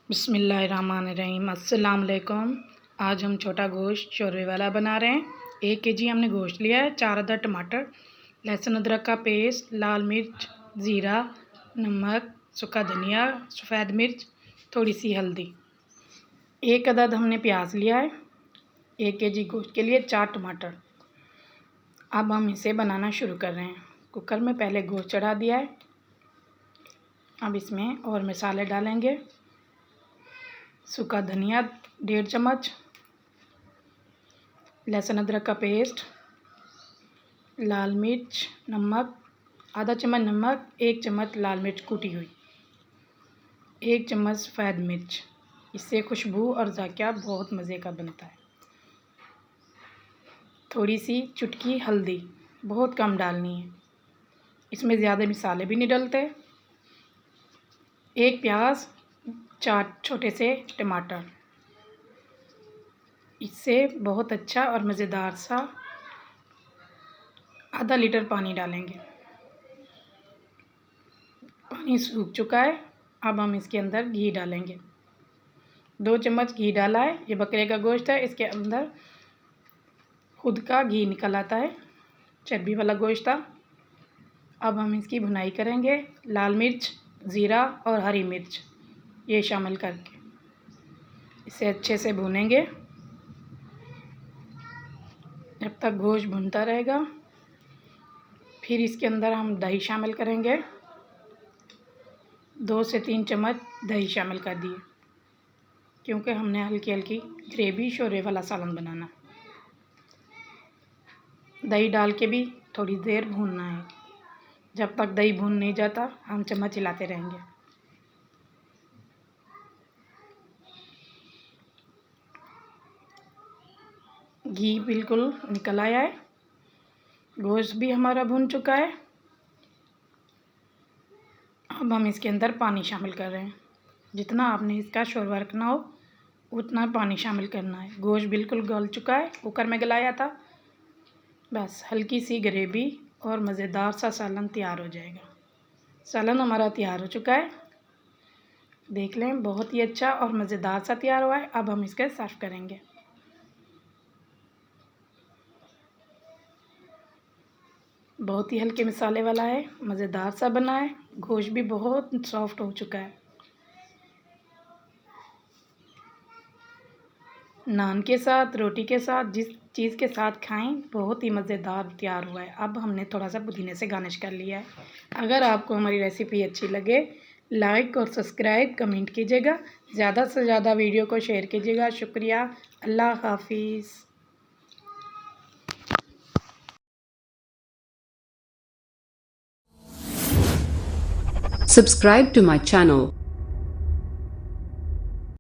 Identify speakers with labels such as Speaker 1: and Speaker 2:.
Speaker 1: बिस्मिल्लाहिर्रहमानिर्रहीम। अस्सलाम वालेकुम। आज हम छोटा गोश्त शोरबे वाला बना रहे हैं। 1 केजी हमने गोश्त लिया है, 4 अदद टमाटर, लहसुन अदरक का पेस्ट, लाल मिर्च, ज़ीरा, नमक, सूखा धनिया, सफ़ेद मिर्च, थोड़ी सी हल्दी। 1 अदद हमने प्याज लिया है। 1 केजी गोश्त के लिए 4 टमाटर। अब हम इसे बनाना शुरू कर रहे हैं। कुकर में पहले गोश्त चढ़ा दिया है। अब इसमें और मसाले डालेंगे। सूखा धनिया 1.5 चम्मच, लहसुन अदरक का पेस्ट, लाल मिर्च, नमक आधा चम्मच नमक, 1 चम्मच लाल मिर्च कूटी हुई, 1 चम्मच सफ़ेद मिर्च। इससे खुशबू और जायका बहुत मज़े का बनता है। थोड़ी सी चुटकी हल्दी, बहुत कम डालनी है, इसमें ज़्यादा मसाले भी नहीं डलते। 1 प्याज, 4 छोटे से टमाटर। इससे बहुत अच्छा और मज़ेदार सा आधा लीटर पानी डालेंगे। पानी सूख चुका है। अब हम इसके अंदर घी डालेंगे। 2 चम्मच घी डाला है। ये बकरे का गोश्त है, इसके अंदर खुद का घी निकल आता है, चर्बी वाला गोश्त था। अब हम इसकी भुनाई करेंगे। लाल मिर्च, ज़ीरा और हरी मिर्च ये शामिल करके इसे अच्छे से भूनेंगे जब तक गोश्त भुनता रहेगा। फिर इसके अंदर हम दही शामिल करेंगे। 2 से 3 चम्मच दही शामिल कर दिए, क्योंकि हमने हल्की हल्की ग्रेवी शोरबे वाला सालन बनाना। दही डाल के भी थोड़ी देर भूनना है। जब तक दही भून नहीं जाता हम चम्मच हिलाते रहेंगे। घी बिल्कुल निकल आया है। गोश्त भी हमारा भुन चुका है। अब हम इसके अंदर पानी शामिल कर रहे हैं। जितना आपने इसका शोरबा रखना हो उतना पानी शामिल करना है। गोश्त बिल्कुल गल चुका है, कुकर में गलाया था। बस हल्की सी ग्रेवी और मज़ेदार सा सालन तैयार हो जाएगा। सालन हमारा तैयार हो चुका है, देख लें, बहुत ही अच्छा और मज़ेदार सा तैयार हुआ है। अब हम इसके सर्व करेंगे। बहुत ही हल्के मसाले वाला है, मज़ेदार सा बना है। गोश्त भी बहुत सॉफ्ट हो चुका है। नान के साथ, रोटी के साथ, जिस चीज़ के साथ खाएं, बहुत ही मज़ेदार तैयार हुआ है। अब हमने थोड़ा सा पुदीने से गार्निश कर लिया है। अगर आपको हमारी रेसिपी अच्छी लगे, लाइक और सब्सक्राइब कमेंट कीजिएगा। ज़्यादा से ज़्यादा वीडियो को शेयर कीजिएगा। शुक्रिया। अल्लाह हाफिज़।
Speaker 2: Subscribe to my channel.